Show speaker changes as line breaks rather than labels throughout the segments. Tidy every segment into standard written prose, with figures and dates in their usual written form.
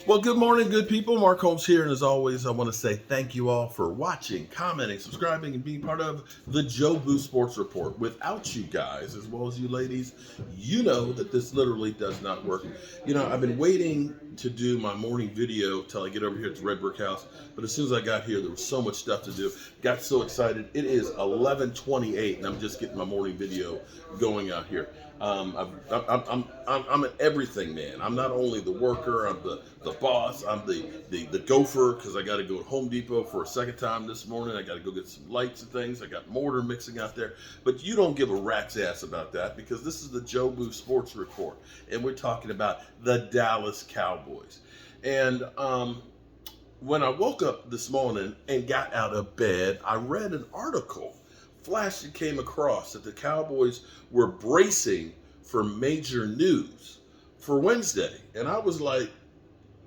Well, good morning, good people. Mark Holmes here, and as always, I want to say thank you all for watching, commenting, subscribing, and being part of the Joe Boo Sports Report. Without you guys, as well as you ladies, you know that this literally does not work. You know, I've been waiting to do my morning video till I get over here to the Red Brick House, but as soon as I got here, there was so much stuff to do. Got so excited. It is 11:28, and I'm just getting my morning video going out here. I'm an everything man. I'm not only the worker, I'm the boss, I'm the gopher, because I got to go to Home Depot for a second time this morning. I got to go get some lights and things. I got mortar mixing out there. But you don't give a rat's ass about that, because this is the Joe Boo Sports Report, and we're talking about the Dallas Cowboys. And when I woke up this morning and got out of bed, I read an article flash that came across that the Cowboys were bracing for major news for Wednesday. And I was like,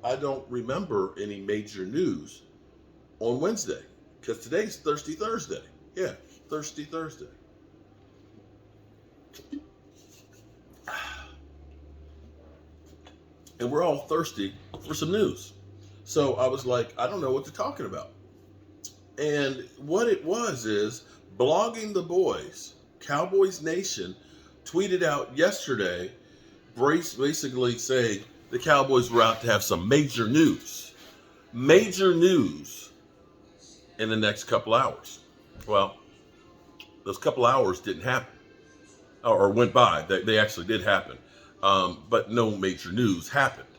I don't remember any major news on Wednesday, because today's Thirsty Thursday. Yeah, Thirsty Thursday. And we're all thirsty for some news. So I was like, I don't know what they're talking about. And what it was is Blogging the Boys, Cowboys Nation, tweeted out yesterday, basically saying the Cowboys were out to have some major news in the next couple hours. Well, those couple hours didn't happen, or went by. They actually did happen, but no major news happened.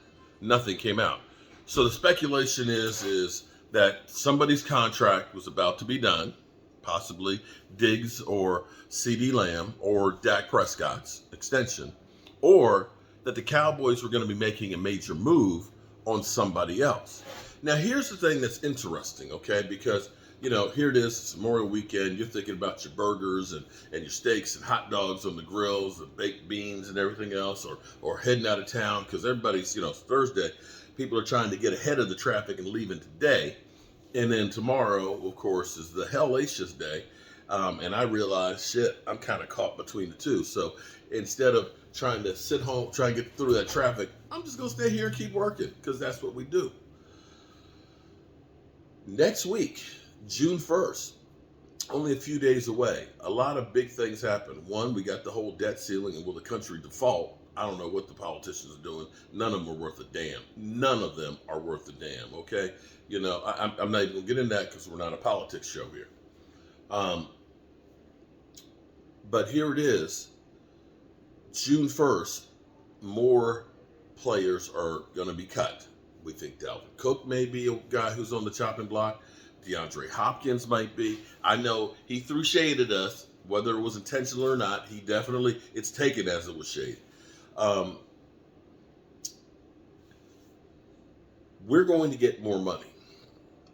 Nothing came out. So the speculation is that somebody's contract was about to be done, possibly Diggs or CeeDee Lamb or Dak Prescott's extension, or that the Cowboys were going to be making a major move on somebody else. Now, here's the thing that's interesting, okay? Because, you know, here it is, it's Memorial Weekend. You're thinking about your burgers and your steaks and hot dogs on the grills and baked beans and everything else, or heading out of town because everybody's, it's Thursday. People are trying to get ahead of the traffic and leaving today. And then tomorrow, of course, is the hellacious day. And I realized, shit, I'm kind of caught between the two. So instead of trying to sit home, try and get through that traffic, I'm just going to stay here and keep working, because that's what we do. Next week, June 1st, only a few days away, a lot of big things happen. One, we got the whole debt ceiling, and will the country default? I don't know what the politicians are doing. None of them are worth a damn. None of them are worth a damn, okay? I'm not even going to get into that because we're not a politics show here. But here it is. June 1st, more players are going to be cut. We think Dalvin Cook may be a guy who's on the chopping block. DeAndre Hopkins might be. I know he threw shade at us, whether it was intentional or not. It's taken as it was shade. We're going to get more money.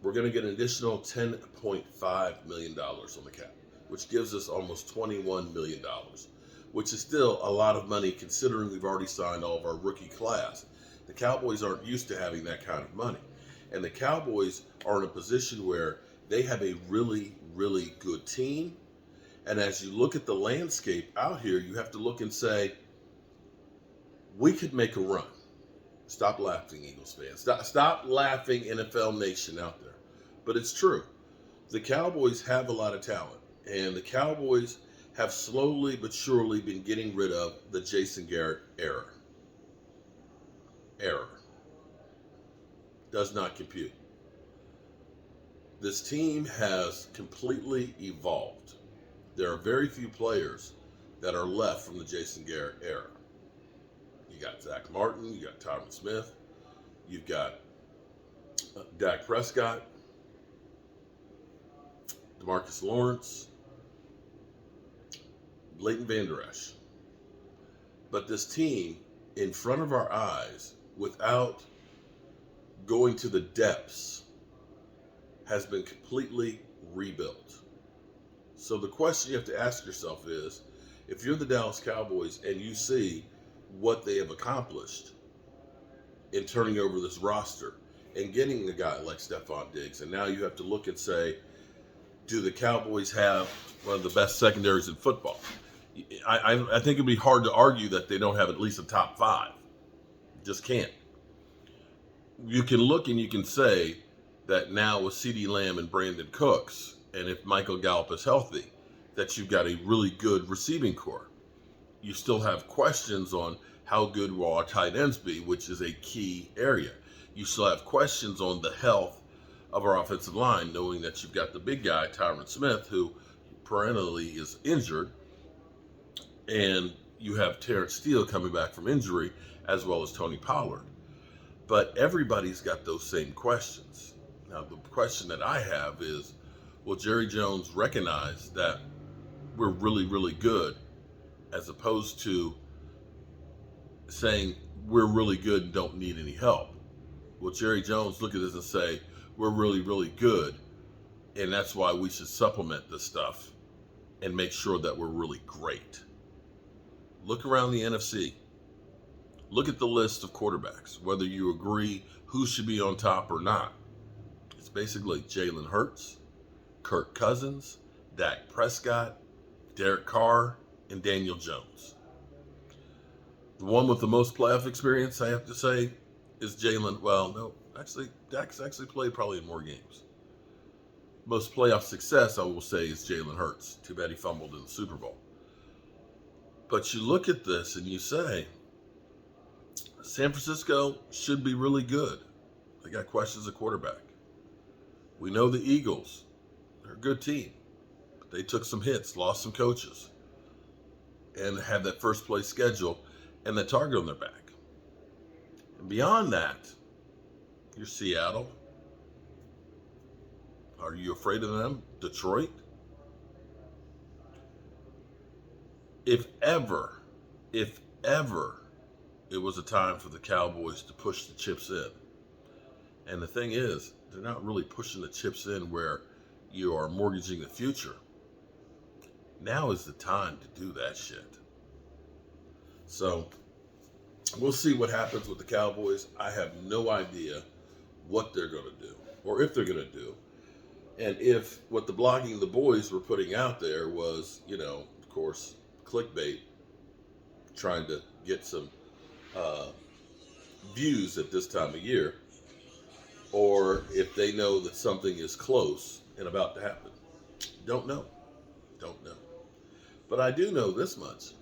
We're going to get an additional $10.5 million on the cap, which gives us almost $21 million, which is still a lot of money considering we've already signed all of our rookie class. The Cowboys aren't used to having that kind of money. And the Cowboys are in a position where they have a really, really good team. And as you look at the landscape out here, you have to look and say, we could make a run. Stop laughing, Eagles fans. Stop laughing, NFL Nation out there. But it's true. The Cowboys have a lot of talent. And the Cowboys have slowly but surely been getting rid of the Jason Garrett error. Does not compute. This team has completely evolved. There are very few players that are left from the Jason Garrett era. You got Zach Martin, you got Tyron Smith, you've got Dak Prescott, DeMarcus Lawrence, Leighton Vander Esch. But this team, in front of our eyes, without going to the depths, has been completely rebuilt. So the question you have to ask yourself is, if you're the Dallas Cowboys and you see what they have accomplished in turning over this roster and getting a guy like Stephon Diggs, and now you have to look and say, do the Cowboys have one of the best secondaries in football? I think it'd be hard to argue that they don't have at least a top five. Just can't. you can look and you can say that now with CeeDee Lamb and Brandon Cooks, and if Michael Gallup is healthy, that you've got a really good receiving core. You still have questions on how good will our tight ends be, which is a key area. You still have questions on the health of our offensive line, knowing that you've got the big guy, Tyron Smith, who perennially is injured, and you have Terrence Steele coming back from injury, as well as Tony Pollard. But everybody's got those same questions. Now, the question that I have is, will Jerry Jones recognize that we're really, really good, as opposed to saying we're really good and don't need any help? Will Jerry Jones look at this and say, we're really, really good, and that's why we should supplement this stuff and make sure that we're really great? Look around the NFC. Look at the list of quarterbacks, whether you agree who should be on top or not. It's basically Jalen Hurts, Kirk Cousins, Dak Prescott, Derek Carr, and Daniel Jones. The one with the most playoff experience, I have to say, is Jalen. Well, no, actually, Dak's actually played probably in more games. Most playoff success, I will say, is Jalen Hurts. Too bad he fumbled in the Super Bowl. But you look at this and you say, San Francisco should be really good. They got questions at quarterback. We know the Eagles, they're a good team. But they took some hits, lost some coaches, and had that first place schedule and the target on their back. And beyond that, you're Seattle. Are you afraid of them? Detroit? If ever it was a time for the Cowboys to push the chips in. And the thing is, they're not really pushing the chips in where you are mortgaging the future. Now is the time to do that shit. So, we'll see what happens with the Cowboys. I have no idea what they're going to do, or if they're going to do. And if what the Blogging the Boys were putting out there was, of course, clickbait, trying to get some views at this time of year, or if they know that something is close and about to happen. Don't know. But I do know this much.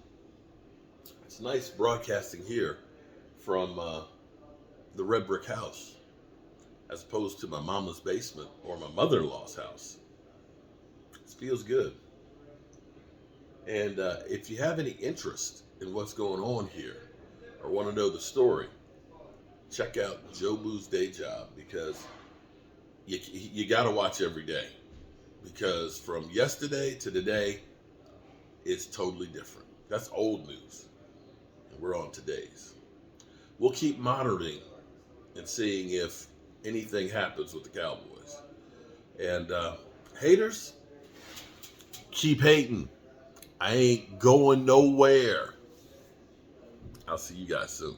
It's nice broadcasting here from the red brick house, as opposed to my mama's basement or my mother-in-law's house. It feels good. And if you have any interest in what's going on here, or want to know the story, check out Joe Boo's Day Job, because you got to watch every day, because from yesterday to today, it's totally different. That's old news, and we're on today's. We'll keep monitoring and seeing if anything happens with the Cowboys. And haters, keep hating. I ain't going nowhere. I'll see you guys soon.